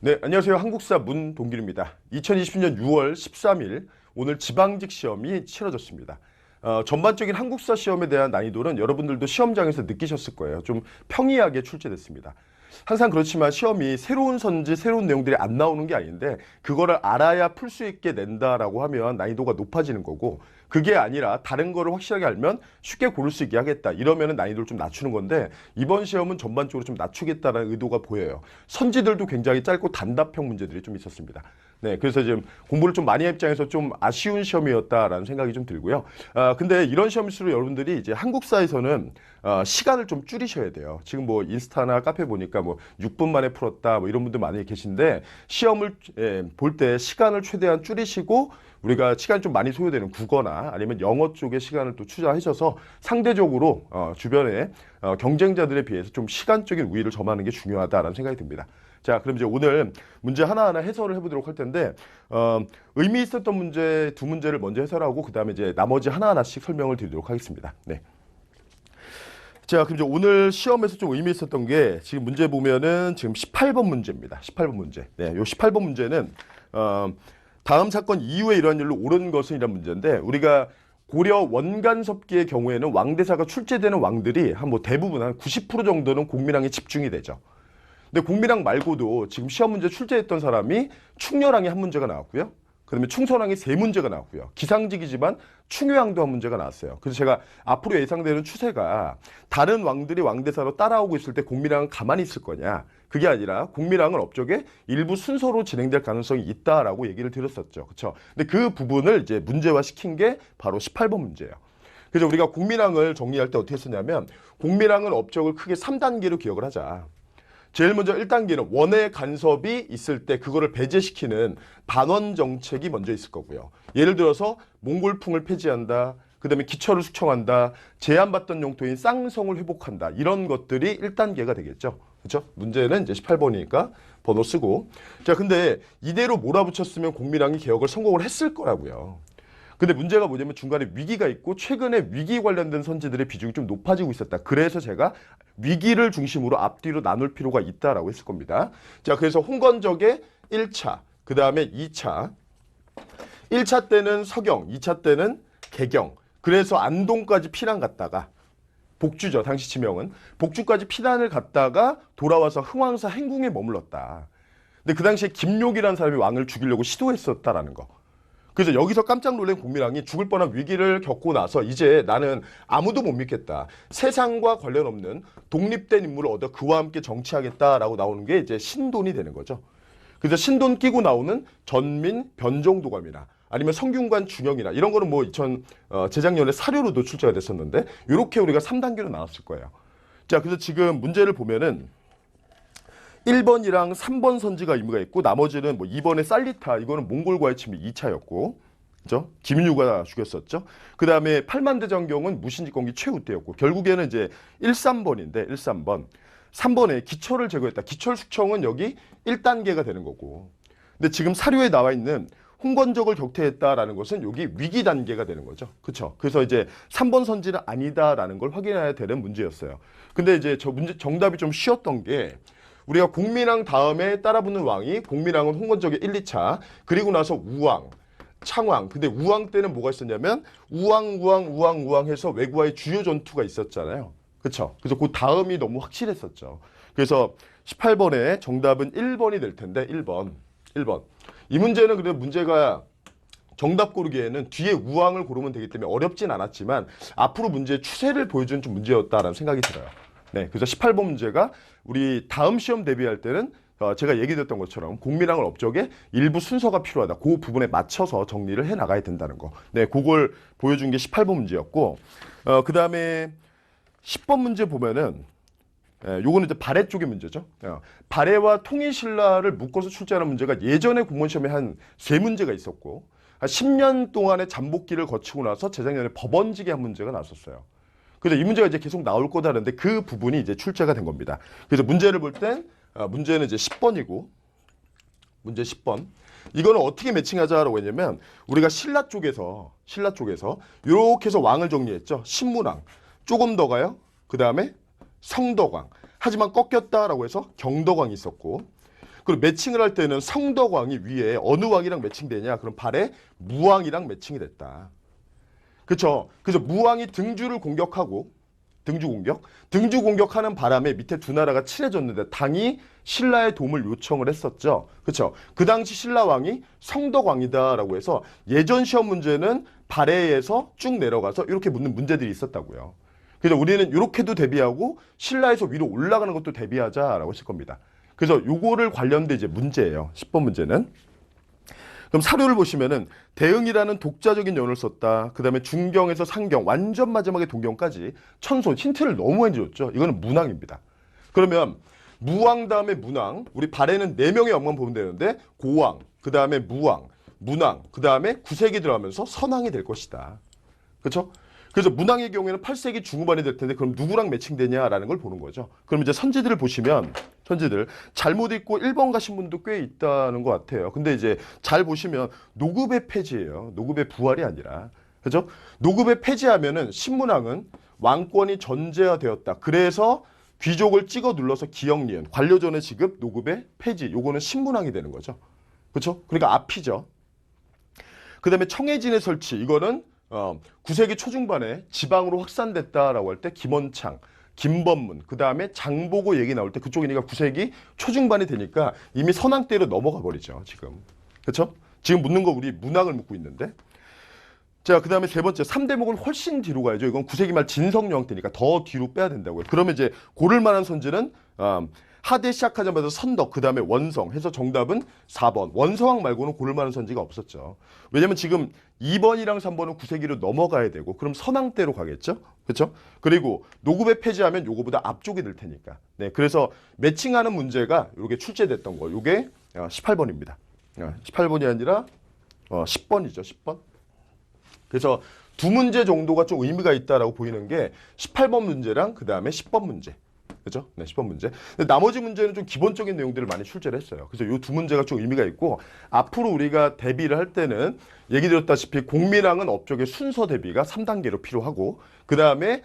네, 안녕하세요. 한국사 문동길입니다. 2020년 6월 13일 오늘 지방직 시험이 치러졌습니다. 전반적인 한국사 시험에 대한 난이도는 여러분들도 시험장에서 느끼셨을 거예요. 좀 평이하게 출제됐습니다. 항상 그렇지만 시험이 새로운 선지, 새로운 내용들이 안 나오는 게 아닌데 그거를 알아야 풀 수 있게 낸다라고 하면 난이도가 높아지는 거고 그게 아니라 다른 거를 확실하게 알면 쉽게 고를 수 있게 하겠다. 이러면 난이도를 좀 낮추는 건데 이번 시험은 전반적으로 좀 낮추겠다는 의도가 보여요. 선지들도 굉장히 짧고 단답형 문제들이 좀 있었습니다. 네, 그래서 지금 공부를 좀 많이 한 입장에서 좀 아쉬운 시험이었다라는 생각이 좀 들고요. 근데 이런 시험일수록 여러분들이 이제 한국사에서는 시간을 좀 줄이셔야 돼요. 지금 뭐 인스타나 카페 보니까 뭐 6분 만에 풀었다 뭐 이런 분들 많이 계신데 시험을 볼 때 시간을 최대한 줄이시고 우리가 시간이 좀 많이 소요되는 국어나 아니면 영어 쪽에 시간을 또 투자하셔서 상대적으로 주변에 경쟁자들에 비해서 좀 시간적인 우위를 점하는 게 중요하다라는 생각이 듭니다. 자, 그럼 이제 오늘 문제 하나하나 해설을 해보도록 할 텐데 의미 있었던 문제 두 문제를 먼저 해설하고 그 다음에 이제 나머지 하나하나씩 설명을 드리도록 하겠습니다. 네. 자, 그럼 이제 오늘 시험에서 좀 의미 있었던 게 지금 문제 보면은 지금 18번 문제입니다. 18번 문제. 네, 요 18번 문제는 다음 사건 이후에 이러한 일로 옳은 것은 이란 문제인데 우리가 고려 원간섭기의 경우에는 왕대사가 출제되는 왕들이 한 뭐 대부분 한 90% 정도는 공민왕에 집중이 되죠. 근데 공민왕 말고도 지금 시험 문제 출제했던 사람이 충렬왕이 한 문제가 나왔고요. 그다음에 충선왕이 세 문제가 나왔고요. 기상직이지만 충효왕도 한 문제가 나왔어요. 그래서 제가 앞으로 예상되는 추세가 다른 왕들이 왕대사로 따라오고 있을 때 공민왕은 가만히 있을 거냐. 그게 아니라 공민왕은 업적에 일부 순서로 진행될 가능성이 있다라고 얘기를 드렸었죠. 그렇죠? 근데 그 부분을 이제 문제화시킨 게 바로 18번 문제예요. 그래서 우리가 공민왕을 정리할 때 어떻게 했었냐면 공민왕은 업적을 크게 3단계로 기억을 하자. 제일 먼저 1단계는 원의 간섭이 있을 때 그거를 배제시키는 반원 정책이 먼저 있을 거고요. 예를 들어서 몽골풍을 폐지한다. 그다음에 기처를 숙청한다. 제한받던 영토인 쌍성을 회복한다. 이런 것들이 1단계가 되겠죠. 그렇죠? 문제는 이제 18번이니까 번호 쓰고. 자, 근데 이대로 몰아붙였으면 공민왕이 개혁을 성공을 했을 거라고요. 근데 문제가 뭐냐면 중간에 위기가 있고 최근에 위기 관련된 선지들의 비중이 좀 높아지고 있었다. 그래서 제가 위기를 중심으로 앞뒤로 나눌 필요가 있다라고 했을 겁니다. 자, 그래서 홍건적의 1차, 그 다음에 2차. 1차 때는 서경, 2차 때는 개경. 그래서 안동까지 피난 갔다가 복주죠. 당시 지명은. 복주까지 피난을 갔다가 돌아와서 흥왕사 행궁에 머물렀다. 근데 그 당시에 김욕이라는 사람이 왕을 죽이려고 시도했었다라는 거. 그래서 여기서 깜짝 놀란 공민왕이 죽을 뻔한 위기를 겪고 나서 이제 나는 아무도 못 믿겠다. 세상과 관련 없는 독립된 인물을 얻어 그와 함께 정치하겠다라고 나오는 게 이제 신돈이 되는 거죠. 그래서 신돈 끼고 나오는 전민 변종도감이나 아니면 성균관 중영이나 이런 거는 뭐 재작년에 사료로도 출제가 됐었는데 이렇게 우리가 3단계로 나눴을 거예요. 자, 그래서 지금 문제를 보면은 1번이랑 3번 선지가 의미가 있고 나머지는 뭐 2번의 살리타 이거는 몽골과의 침입 2차였고 그죠? 김유가 죽였었죠. 그다음에 팔만대장경은 무신직공기 최후 때였고 결국에는 이제 13번인데 13번 3번에 기철을 제거했다. 기철 숙청은 여기 1단계가 되는 거고. 근데 지금 사료에 나와 있는 홍건적을 격퇴했다라는 것은 여기 위기 단계가 되는 거죠. 그렇죠? 그래서 이제 3번 선지는 아니다라는 걸 확인해야 되는 문제였어요. 근데 이제 저 문제 정답이 좀 쉬웠던 게 우리가 공민왕 다음에 따라붙는 왕이 공민왕은 홍건적의 1, 2차 그리고 나서 우왕, 창왕. 근데 우왕 때는 뭐가 있었냐면 우왕 해서 왜구와의 주요 전투가 있었잖아요. 그렇죠? 그래서 그 다음이 너무 확실했었죠. 그래서 18번에 정답은 1번이 될 텐데 1번. 이 문제는 그래도 문제가 정답 고르기에는 뒤에 우왕을 고르면 되기 때문에 어렵진 않았지만 앞으로 문제의 추세를 보여주는 좀 문제였다라는 생각이 들어요. 네, 그래서 18번 문제가 우리 다음 시험 대비할 때는 제가 얘기드렸던 것처럼 공민왕을 업적에 일부 순서가 필요하다. 그 부분에 맞춰서 정리를 해 나가야 된다는 거. 네, 그걸 보여준 게 18번 문제였고 그 다음에 10번 문제 보면은 요거는 이제 발해 쪽의 문제죠. 발해와 통일신라를 묶어서 출제하는 문제가 예전에 공무원 시험에 한 3문제가 있었고 한 10년 동안의 잠복기를 거치고 나서 재작년에 법원직의 한 문제가 나왔었어요. 그래서 이 문제가 이제 계속 나올 거다는데 그 부분이 이제 출제가 된 겁니다. 그래서 문제를 볼 땐 문제는 이제 10번이고 문제 10번. 이거는 어떻게 매칭하자라고 했냐면 우리가 신라 쪽에서 이렇게 해서 왕을 정리했죠. 신문왕. 조금 더 가요. 그 다음에 성덕왕. 하지만 꺾였다라고 해서 경덕왕이 있었고 그리고 매칭을 할 때는 성덕왕이 위에 어느 왕이랑 매칭되냐? 그럼 발에 무왕이랑 매칭이 됐다. 그렇죠? 그래서 무왕이 등주를 공격하고 등주 공격하는 바람에 밑에 두 나라가 친해졌는데 당이 신라의 도움을 요청을 했었죠. 그렇죠? 그 당시 신라 왕이 성덕왕이다라고 해서 예전 시험 문제는 발해에서 쭉 내려가서 이렇게 묻는 문제들이 있었다고요. 그래서 우리는 이렇게도 대비하고 신라에서 위로 올라가는 것도 대비하자라고 했을 겁니다. 그래서 요거를 관련된 이제 문제예요. 10번 문제는. 그럼 사료를 보시면은 대응이라는 독자적인 연을 썼다. 그 다음에 중경에서 상경, 완전 마지막에 동경까지 천손, 힌트를 너무 많이 줬죠. 이거는 문왕입니다. 그러면 무왕 다음에 문왕, 우리 발에는 4명의 왕만 보면 되는데 고왕, 그 다음에 무왕, 문왕, 그 다음에 구색이 들어가면서 선왕이 될 것이다. 그렇죠? 그래서 문왕의 경우에는 8세기 중후반이 될 텐데 그럼 누구랑 매칭되냐라는 걸 보는 거죠. 그럼 이제 선지들을 보시면 선지들 잘못 읽고 1번 가신 분도 꽤 있다는 것 같아요. 근데 이제 잘 보시면 노급의 폐지예요. 노급의 부활이 아니라. 그죠? 노급의 폐지하면은 신문왕은 왕권이 전제화되었다. 그래서 귀족을 찍어 눌러서 기역니은 관료전의 지급 노급의 폐지. 요거는 신문왕이 되는 거죠. 그렇죠? 그러니까 앞이죠. 그다음에 청해진의 설치. 이거는 9세기 초중반에 지방으로 확산됐다라고 할 때 김원창, 김범문, 그 다음에 장보고 얘기 나올 때 그쪽이니까 9세기 초중반이 되니까 이미 선왕대로 넘어가 버리죠, 지금. 그렇죠? 지금 묻는 거 우리 문왕을 묻고 있는데. 자, 그 다음에 세 번째, 3대목은 훨씬 뒤로 가야죠. 이건 9세기 말 진성여왕 때니까 더 뒤로 빼야 된다고요. 그러면 이제 고를 만한 선지는 하대 시작하자마자 선덕, 그 다음에 원성 해서 정답은 4번. 원성왕 말고는 고를 만한 선지가 없었죠. 왜냐면 지금 2번이랑 3번은 9세기로 넘어가야 되고 그럼 선왕대로 가겠죠. 그렇죠? 그리고 노급에 폐지하면 요거보다 앞쪽이 될 테니까. 네, 그래서 매칭하는 문제가 요게 출제됐던 거. 요게 18번입니다. 18번이 아니라 10번이죠. 10번. 그래서 두 문제 정도가 좀 의미가 있다라고 보이는 게 18번 문제랑 그 다음에 10번 문제. 그죠? 네, 10번 문제. 근데 나머지 문제는 좀 기본적인 내용들을 많이 출제를 했어요. 그래서 이 두 문제가 좀 의미가 있고 앞으로 우리가 대비를 할 때는 얘기 드렸다시피 공민왕은 업적의 순서 대비가 3단계로 필요하고 그 다음에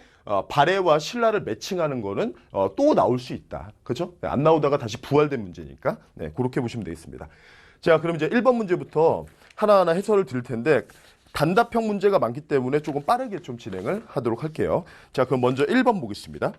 발해와 신라를 매칭하는 거는 또 나올 수 있다. 그죠? 네, 안 나오다가 다시 부활된 문제니까 네, 그렇게 보시면 되겠습니다. 자, 그럼 이제 1번 문제부터 하나하나 해설을 드릴 텐데 단답형 문제가 많기 때문에 조금 빠르게 좀 진행을 하도록 할게요. 자, 그럼 먼저 1번 보겠습니다.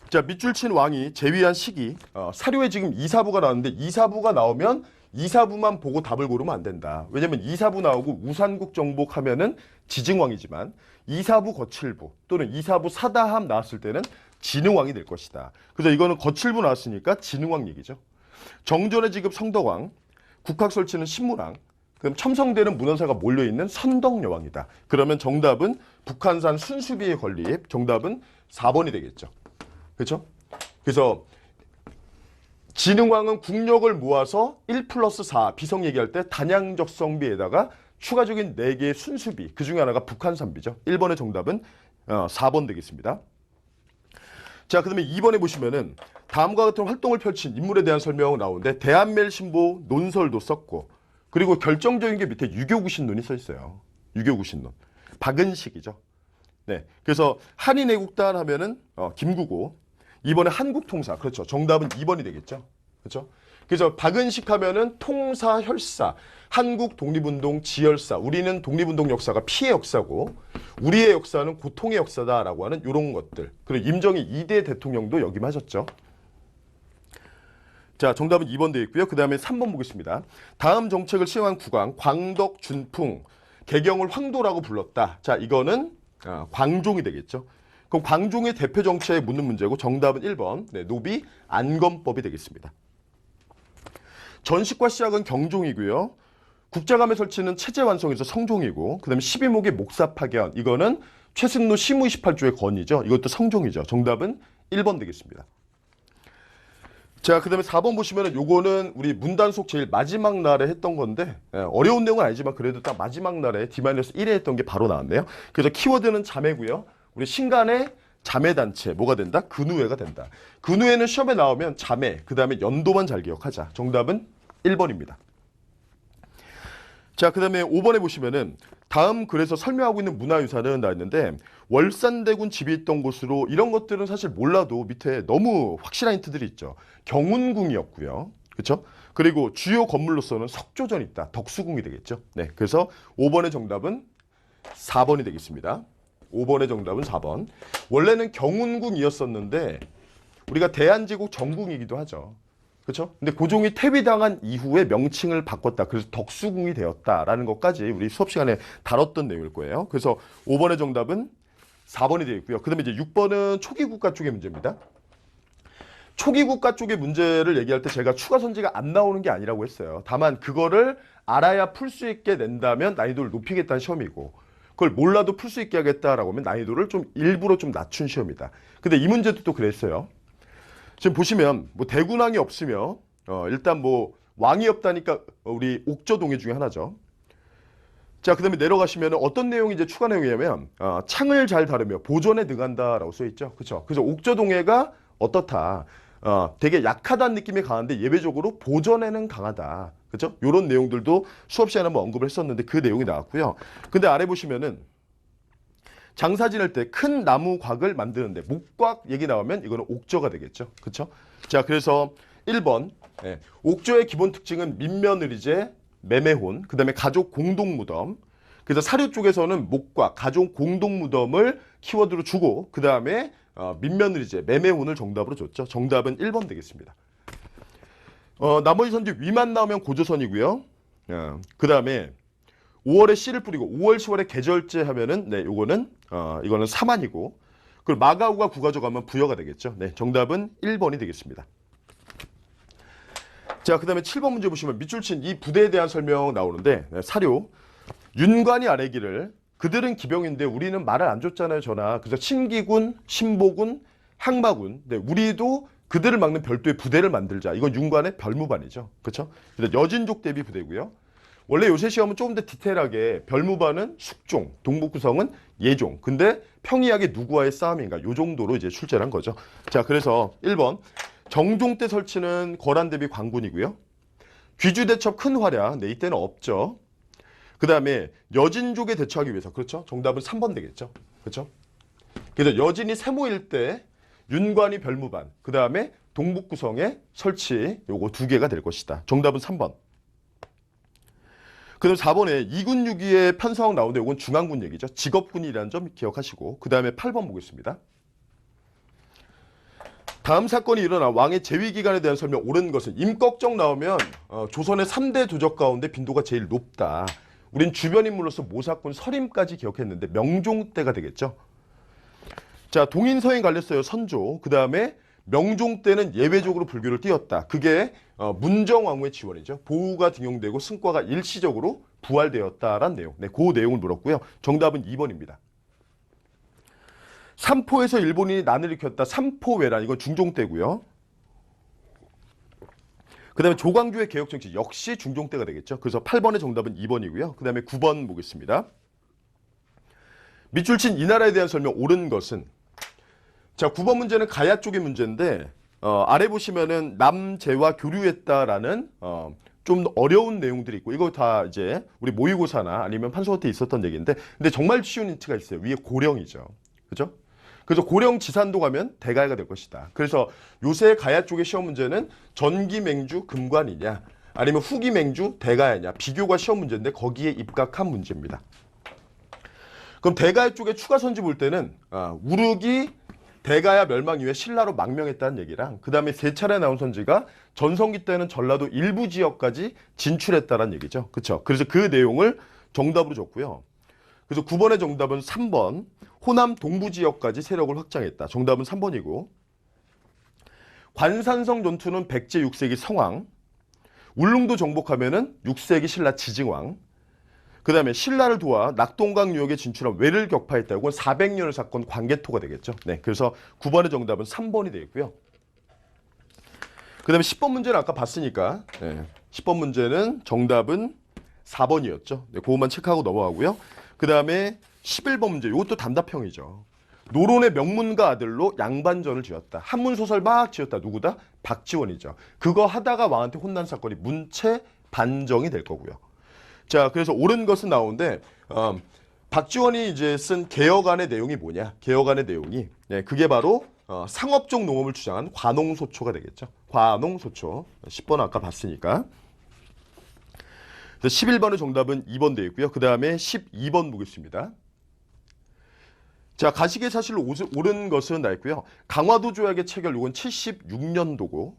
자, 밑줄 친 왕이 재위한 시기, 사료에 지금 이사부가 나왔는데 이사부가 나오면 이사부만 보고 답을 고르면 안 된다. 왜냐면 이사부 나오고 우산국 정복하면은 지증왕이지만 이사부 거칠부 또는 이사부 사다함 나왔을 때는 진흥왕이 될 것이다. 그래서 이거는 거칠부 나왔으니까 진흥왕 얘기죠. 정전의 지급 성덕왕, 국학 설치는 신문왕, 그럼 첨성대는 문헌사가 몰려있는 선덕여왕이다. 그러면 정답은 북한산 순수비의 건립, 정답은 4번이 되겠죠. 그렇죠? 그래서 진흥왕은 국력을 모아서 1+4 비성 얘기할 때 단양적성비에다가 추가적인 4개의 순수비, 그 중에 하나가 북한산비죠. 1번의 정답은 4번 되겠습니다. 자, 그 다음에 2번에 보시면은 다음과 같은 활동을 펼친 인물에 대한 설명이 나오는데 대한멜신보 논설도 썼고 그리고 결정적인 게 밑에 유교구신론이 써 있어요. 유교구신론. 박은식이죠. 네, 그래서 한인애국단 하면은 김구고 이번에 한국통사. 그렇죠. 정답은 2번이 되겠죠. 그렇죠? 그래서 박은식 하면은 통사, 혈사, 한국 독립운동 지열사. 우리는 독립운동 역사가 피해 역사고 우리의 역사는 고통의 역사다라고 하는 이런 것들. 그리고 임정희 2대 대통령도 역임하셨죠. 자, 정답은 2번 되어 있고요. 그 다음에 3번 보겠습니다. 다음 정책을 시행한 국왕 광덕, 준풍, 개경을 황도라고 불렀다. 자, 이거는 광종이 되겠죠. 그럼 광종의 대표 정책에 묻는 문제고 정답은 1번. 네, 노비 안검법이 되겠습니다. 전식과 시작은 경종이고요. 국자감의 설치는 체제 완성에서 성종이고 그다음에 12목의 목사 파견 이거는 최승로 시무 28조의 건이죠. 이것도 성종이죠. 정답은 1번 되겠습니다. 자, 그 다음에 4번 보시면은 요거는 우리 문단속 제일 마지막 날에 했던 건데 어려운 내용은 아니지만 그래도 딱 마지막 날에 D-1에 했던 게 바로 나왔네요. 그래서 키워드는 자매고요. 우리 신간의 자매단체 뭐가 된다? 근우회가 된다. 근우회는 시험에 나오면 자매 그 다음에 연도만 잘 기억하자. 정답은 1번입니다. 자, 그 다음에 5번에 보시면은 다음 글에서 설명하고 있는 문화유산은 나왔는데 월산대군 집이 있던 곳으로 이런 것들은 사실 몰라도 밑에 너무 확실한 힌트들이 있죠. 경운궁이었고요. 그렇죠? 그리고 주요 건물로서는 석조전이 있다. 덕수궁이 되겠죠. 네, 그래서 5번의 정답은 4번이 되겠습니다. 5번의 정답은 4번. 원래는 경운궁이었었는데 우리가 대한제국 정궁이기도 하죠. 그렇죠? 근데 고종이 퇴위당한 이후에 명칭을 바꿨다. 그래서 덕수궁이 되었다라는 것까지 우리 수업 시간에 다뤘던 내용일 거예요. 그래서 5번의 정답은 4번이 되어 있고요. 그다음에 이제 6번은 초기 국가 쪽의 문제입니다. 초기 국가 쪽의 문제를 얘기할 때 제가 추가 선지가 안 나오는 게 아니라고 했어요. 다만 그거를 알아야 풀 수 있게 낸다면 난이도를 높이겠다는 시험이고 그걸 몰라도 풀 수 있게 하겠다라고 하면 난이도를 좀 일부러 좀 낮춘 시험이다. 근데 이 문제도 또 그랬어요. 지금 보시면 뭐 대군왕이 없으며 일단 뭐 왕이 없다니까 우리 옥저동해 중에 하나죠. 자, 그다음에 내려가시면 어떤 내용이 이제 추가 내용이냐면 창을 잘 다루며 보존에 능한다라고 써 있죠. 그렇죠? 그래서 옥저동해가 어떻다. 되게 약하다는 느낌이 강한데 예외적으로 보존에는 강하다. 그렇죠? 이런 내용들도 수업 시간에 한번 언급을 했었는데 그 내용이 나왔고요. 근데 아래 보시면은 장사 지낼 때 큰 나무 곽을 만드는데 목곽 얘기 나오면 이거는 옥저가 되겠죠. 그렇죠? 자, 그래서 1번 옥저의 기본 특징은 민며느리제, 매매혼, 그다음에 가족 공동 무덤. 그래서 사료 쪽에서는 목곽, 가족 공동 무덤을 키워드로 주고 그다음에 민며느리제, 매매혼을 정답으로 줬죠. 정답은 1번 되겠습니다. 나머지 선지 위만 나오면 고조선이고요. 그다음에 5월에 씨를 뿌리고 5월, 10월에 계절제 하면은 요거는 이거는 사만이고 그리고 마가우가 구가져가면 부여가 되겠죠. 네, 정답은 1번이 되겠습니다. 자, 그다음에 7번 문제 보시면 밑줄 친 이 부대에 대한 설명 나오는데 사료 윤관이 아래기를 그들은 기병인데 우리는 말을 안 줬잖아요, 전하. 그래서 신기군, 신보군, 항마군. 네, 우리도 그들을 막는 별도의 부대를 만들자. 이건 윤관의 별무반이죠. 그렇죠? 그래서 여진족 대비 부대고요. 원래 요새 시험은 조금 더 디테일하게 별무반은 숙종, 동북구성은 예종. 근데 평이하게 누구와의 싸움인가 요 정도로 이제 출제를 한 거죠. 자, 그래서 1번 정종 때 설치는 거란 대비 관군이고요. 귀주대첩 큰 활약. 네, 이때는 없죠. 그다음에 여진족에 대처하기 위해서. 그렇죠? 정답은 3번 되겠죠. 그렇죠? 그래서 여진이 세모일 때 윤관이 별무반. 그다음에 동북구성에 설치 요거 두 개가 될 것이다. 정답은 3번. 그다음 4번에 2군 6위의 편성학 나오는데 이건 중앙군 얘기죠. 직업군이라는 점 기억하시고 그 다음에 8번 보겠습니다. 다음 사건이 일어나 왕의 재위기간에 대한 설명 옳은 것은 임꺽정 나오면 조선의 3대 도적 가운데 빈도가 제일 높다. 우린 주변 인물로서 모사꾼 서림까지 기억했는데 명종 때가 되겠죠. 자, 동인서행 갈렸어요. 선조. 그 다음에 명종 때는 예외적으로 불교를 띄웠다. 그게 문정왕후의 지원이죠. 보우가 등용되고 승과가 일시적으로 부활되었다라는 내용. 네, 그 내용을 물었고요. 정답은 2번입니다. 삼포에서 일본인이 난을 일으켰다. 삼포회란. 이건 중종 때고요. 그 다음에 조광조의 개혁정치 역시 중종 때가 되겠죠. 그래서 8번의 정답은 2번이고요. 그 다음에 9번 보겠습니다. 밑줄 친 이 나라에 대한 설명 옳은 것은 자, 9번 문제는 가야 쪽의 문제인데 아래 보시면은 남제와 교류했다라는 좀 어려운 내용들이 있고 이거 다 이제 우리 모의고사나 아니면 판소사 때 있었던 얘기인데 근데 정말 쉬운 힌트가 있어요. 위에 고령이죠. 그죠? 그래서 고령 지산도 가면 대가야가 될 것이다. 그래서 요새 가야 쪽의 시험 문제는 전기맹주 금관이냐 아니면 후기맹주 대가야냐 비교가 시험 문제인데 거기에 입각한 문제입니다. 그럼 대가야 쪽에 추가 선지 볼 때는 우르기 대가야 멸망 이후에 신라로 망명했다는 얘기랑 그 다음에 세 차례 나온 선지가 전성기 때는 전라도 일부 지역까지 진출했다는 얘기죠. 그렇죠? 그래서 그 내용을 정답으로 줬고요. 그래서 9번의 정답은 3번 호남 동부 지역까지 세력을 확장했다. 정답은 3번이고 관산성 전투는 백제 6세기 성왕 울릉도 정복하면은 6세기 신라 지증왕 그 다음에 신라를 도와 낙동강 유역에 진출한 왜를 격파했다. 이건 400년을 사건 광개토가 되겠죠. 네, 그래서 9번의 정답은 3번이 되겠고요. 그 다음에 10번 문제는 아까 봤으니까 10번 문제는 정답은 4번이었죠. 네, 그것만 체크하고 넘어가고요. 그 다음에 11번 문제 이것도 단답형이죠. 노론의 명문가 아들로 양반전을 지었다. 한문소설 막 지었다. 누구다? 박지원이죠. 그거 하다가 왕한테 혼난 사건이 문체 반정이 될 거고요. 자, 그래서 옳은 것은 나오는데 박지원이 이제 쓴 개혁안의 내용이 뭐냐? 개혁안의 내용이 그게 바로 상업적 농업을 주장한 과농소초가 되겠죠. 과농소초. 10번 아까 봤으니까. 11번의 정답은 2번 되어 있고요. 그 다음에 12번 보겠습니다. 자, 가시게 사실로 옳은 것은 나있고요. 강화도 조약의 체결, 요건 76년도고,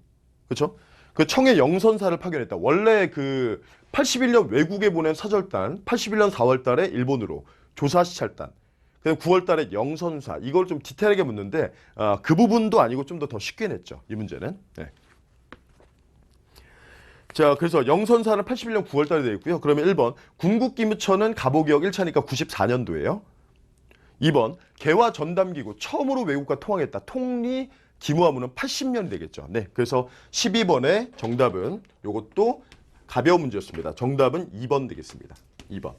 그렇죠? 그 청해 영선사를 파견했다. 원래 그 81년 외국에 보낸 사절단, 81년 4월달에 일본으로 조사 시찰단, 그다음 9월달에 영선사. 이걸 좀 디테일하게 묻는데 그 부분도 아니고 좀 더 쉽게 냈죠. 이 문제는. 네. 자, 그래서 영선사는 81년 9월달에 되어 있고요. 그러면 1번 군국기무처는 갑오개혁 1차니까 94년도예요. 2번 개화 전담기구 처음으로 외국과 통항했다. 통리 기무화문은 80년이 되겠죠. 네, 그래서 12번의 정답은 이것도 가벼운 문제였습니다. 정답은 2번 되겠습니다. 2번.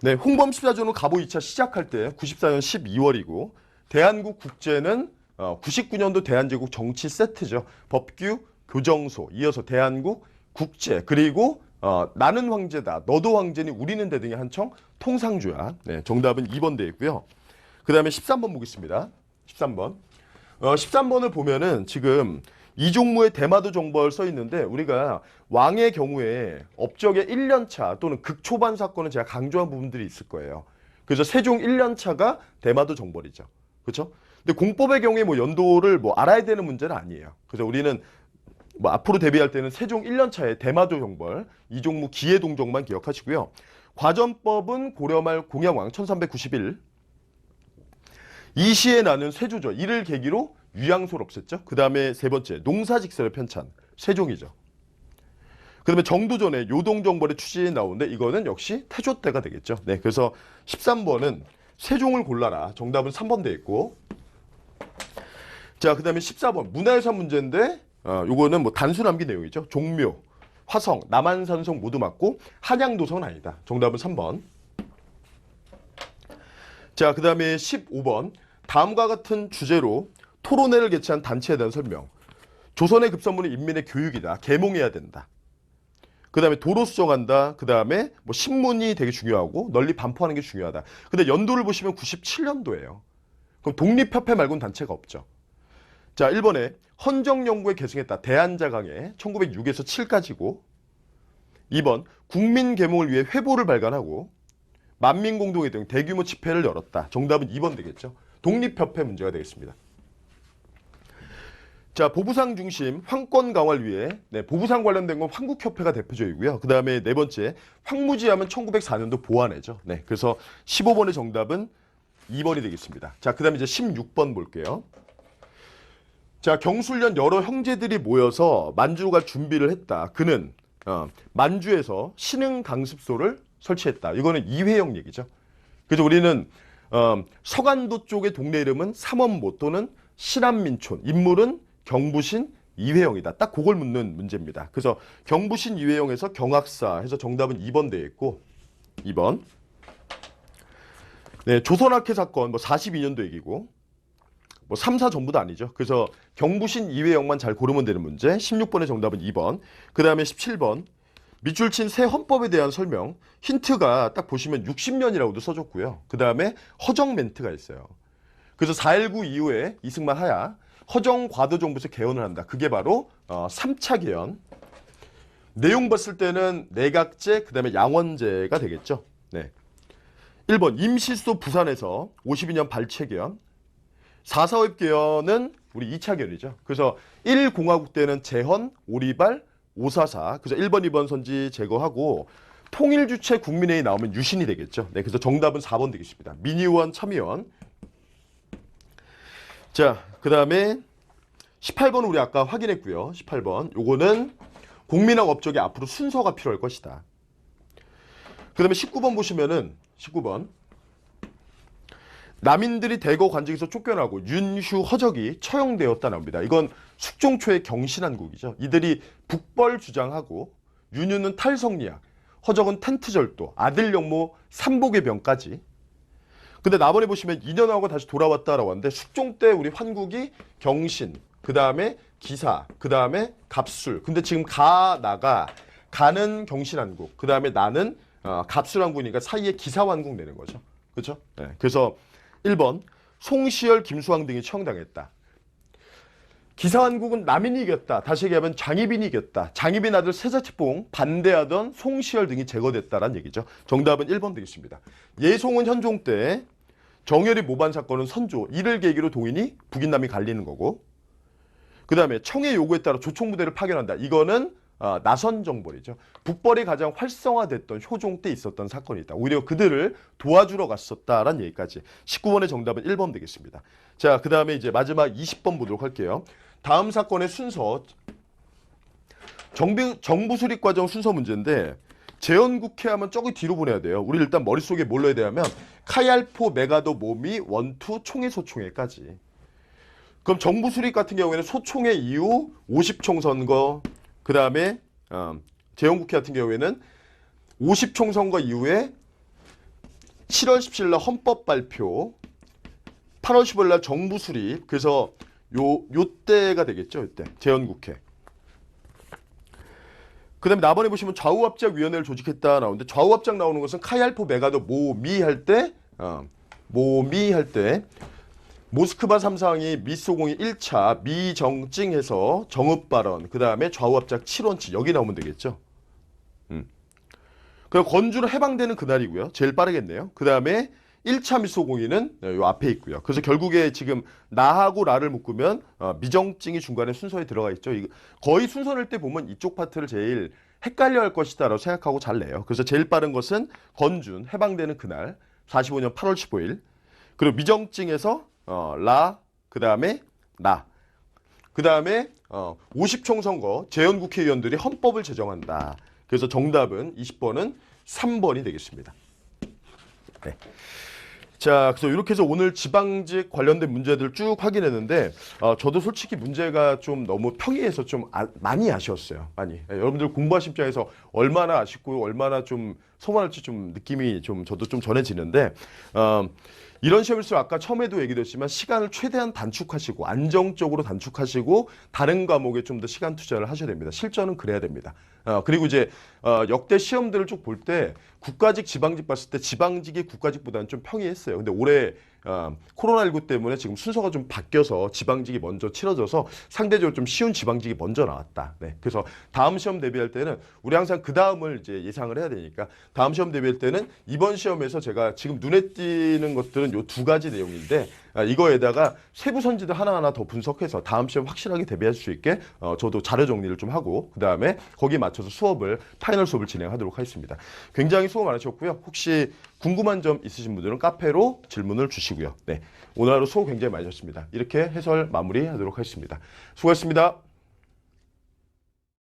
네, 홍범 14조는 갑오 2차 시작할 때 94년 12월이고 대한국 국제는 99년도 대한제국 정치 세트죠. 법규, 교정소, 이어서 대한국, 국제, 그리고 나는 황제다, 너도 황제니 우리는 대 등의 한청 통상조약. 네, 정답은 2번 되어 있고요. 그 다음에 13번 보겠습니다. 13번. 13번을 보면은 지금 이종무의 대마도 정벌 써 있는데 우리가 왕의 경우에 업적의 1년차 또는 극초반 사건은 제가 강조한 부분들이 있을 거예요. 그래서 세종 1년차가 대마도 정벌이죠. 그렇죠? 근데 공법의 경우에 뭐 연도를 뭐 알아야 되는 문제는 아니에요. 그래서 우리는 뭐 앞으로 대비할 때는 세종 1년차의 대마도 정벌, 이종무 기해동정만 기억하시고요. 과전법은 고려말 공양왕 1391. 이 시에 나는 세조죠. 이를 계기로 유양소를 없앴죠. 그 다음에 세 번째 농사직설의 편찬, 세종이죠. 그 다음에 정도전에 요동정벌의 추진이 나오는데 이거는 역시 태조 때가 되겠죠. 네, 그래서 13번은 세종을 골라라. 정답은 3번 돼 있고. 자, 그 다음에 14번 문화유산 문제인데 요거는 뭐 단수 남기 내용이죠. 종묘, 화성, 남한산성 모두 맞고 한양도성은 아니다. 정답은 3번. 자, 그 다음에 15번 다음과 같은 주제로 토론회를 개최한 단체에 대한 설명. 조선의 급선무는 인민의 교육이다. 계몽해야 된다. 그 다음에 도로 수정한다. 그 다음에 뭐 신문이 되게 중요하고 널리 반포하는 게 중요하다. 근데 연도를 보시면 97년도예요. 그럼 독립협회 말고는 단체가 없죠. 자, 1번에 헌정연구에 계승했다. 대한자강에 1906에서 7까지고. 2번 국민계몽을 위해 회보를 발간하고 만민공동회 등 대규모 집회를 열었다. 정답은 2번 되겠죠. 독립협회 문제가 되겠습니다. 자, 보부상 중심 황권 강화를 위해 보부상 관련된 건 황국협회가 대표적이고요. 그 다음에 네 번째 황무지하면 1904년도 보완해죠. 네, 그래서 15번의 정답은 2번이 되겠습니다. 자, 그 다음에 이제 16번 볼게요. 자, 경술련 여러 형제들이 모여서 만주로 갈 준비를 했다. 그는 만주에서 신흥 강습소를 설치했다. 이거는 이회영 얘기죠. 그래서 우리는 서간도 쪽의 동네 이름은 삼원모 또는 신안민촌, 인물은 경부신 이회영이다. 딱 그걸 묻는 문제입니다. 그래서 경부신 이회영에서 경학사 해서 정답은 2번 되어 있고 2번. 네, 조선학회 사건 뭐 42년도 얘기고 뭐 3, 4 전부 다 아니죠. 그래서 경부신 이회영만 잘 고르면 되는 문제. 16번의 정답은 2번. 그 다음에 17번. 밑줄 친 새 헌법에 대한 설명. 힌트가 딱 보시면 60년이라고도 써줬고요. 그 다음에 허정 멘트가 있어요. 그래서 4.19 이후에 이승만 하야 허정 과도정부에서 개헌을 한다. 그게 바로 3차 개헌. 내용 봤을 때는 내각제, 그 다음에 양원제가 되겠죠. 네. 1번 임시수도 부산에서 52년 발췌 개헌. 4.4업 개헌은 우리 2차 개헌이죠. 그래서 1공화국 때는 재헌, 오리발, 544. 그래서 1번, 2번 선지 제거하고 통일주체 국민회의 나오면 유신이 되겠죠. 네, 그래서 정답은 4번 되겠습니다. 민의원, 참의원. 자, 그 다음에 18번 우리 아까 확인했고요. 18번. 요거는 국민학 업적에 앞으로 순서가 필요할 것이다. 그 다음에 19번 보시면은 19번. 남인들이 대거 관직에서 쫓겨나고 윤휴 허적이 처형되었다 나옵니다. 이건 숙종초의 경신한국이죠. 이들이 북벌 주장하고 윤휴는 탈성리학, 허적은 텐트절도, 아들 영모 삼복의 병까지. 근데 나번에 보시면 2년 하고 다시 돌아왔다라고 하는데 숙종 때 우리 환국이 경신, 그 다음에 기사, 그 다음에 갑술. 근데 지금 가는 경신한국, 그 다음에 나는 갑술왕국이니까 사이에 기사왕국 내는 거죠. 그렇죠? 네. 그래서 1번 송시열, 김수왕 등이 처형당했다. 기사왕국은 남인이 이겼다. 다시 얘기하면 장희빈이 이겼다. 장희빈 아들 세자치봉 반대하던 송시열 등이 제거됐다라는 얘기죠. 정답은 1번 되겠습니다. 예송은 현종 때 정열이 모반 사건은 선조 이를 계기로 동인이 북인남이 갈리는 거고, 그 다음에 청의 요구에 따라 조총부대를 파견한다. 이거는 나선정벌이죠. 북벌이 가장 활성화됐던 효종 때 있었던 사건이다. 오히려 그들을 도와주러 갔었다라는 얘기까지. 19번의 정답은 1번 되겠습니다. 자, 그 다음에 이제 마지막 20번 보도록 할게요. 다음 사건의 순서, 정부 수립 과정 순서 문제인데 재헌국회 하면 저기 뒤로 보내야 돼요. 우리 일단 머릿속에 뭘 넣어야 되냐면 카얄포, 메가도, 모미, 원투, 총회, 소총회까지. 그럼 정부 수립 같은 경우에는 소총회 이후 50총 선거, 그 다음에 재헌국회 같은 경우에는 50총 선거 이후에 7월 17일 날 헌법 발표, 8월 15일 날 정부 수립. 그래서 요 때가 되겠죠. 요때 재헌국회. 그 다음에 나번에 보시면 좌우합작위원회를 조직했다 나오는데, 좌우합작 나오는 것은 카얄포, 메가도, 모미 할 때 모스크바 3상이 미소공이 1차 미정증해서 정읍발언, 그 다음에 좌우합작 7원칙 여기 나오면 되겠죠. 그럼 건주로 해방되는 그날이고요. 제일 빠르겠네요. 그 다음에 1차 미소공의는 요 앞에 있고요. 그래서 결국에 지금 나하고 라를 묶으면 미정증이 중간에 순서에 들어가 있죠. 거의 순서 낼 때 보면 이쪽 파트를 제일 헷갈려 할 것이다 라고 생각하고 잘 내요. 그래서 제일 빠른 것은 건준, 해방되는 그날 45년 8월 15일. 그리고 미정증에서 라, 그 다음에 나. 그 다음에 50총 선거 재헌국회의원들이 헌법을 제정한다. 그래서 정답은 20번은 3번이 되겠습니다. 네. 자, 그래서 이렇게 해서 오늘 지방직 관련된 문제들 쭉 확인했는데 저도 솔직히 문제가 좀 너무 평이해서 좀 많이 아쉬웠어요. 많이. 여러분들 공부하신 입장에서 얼마나 아쉽고 얼마나 좀 서운할지 좀 느낌이 좀 저도 좀 전해지는데 이런 시험일수록 아까 처음에도 얘기했지만 시간을 최대한 단축하시고 안정적으로 단축하시고 다른 과목에 좀 더 시간 투자를 하셔야 됩니다. 실전은 그래야 됩니다. 그리고 이제 역대 시험들을 쭉 볼 때 국가직, 지방직 봤을 때 지방직이 국가직보다는 좀 평이했어요. 근데 올해 코로나19 때문에 지금 순서가 좀 바뀌어서 지방직이 먼저 치러져서 상대적으로 좀 쉬운 지방직이 먼저 나왔다. 네. 그래서 다음 시험 대비할 때는 우리 항상 그 다음을 이제 예상을 해야 되니까 다음 시험 대비할 때는 이번 시험에서 제가 지금 눈에 띄는 것들은 요 두 가지 내용인데 이거에다가 세부 선지들 하나하나 더 분석해서 다음 시험 확실하게 대비할 수 있게 저도 자료 정리를 좀 하고 그 다음에 거기에 맞춰서 파이널 수업을 진행하도록 하겠습니다. 굉장히 수고 많으셨고요. 혹시 궁금한 점 있으신 분들은 카페로 질문을 주시고요. 네, 오늘 하루 수고 굉장히 많으셨습니다. 이렇게 해설 마무리하도록 하겠습니다. 수고하셨습니다.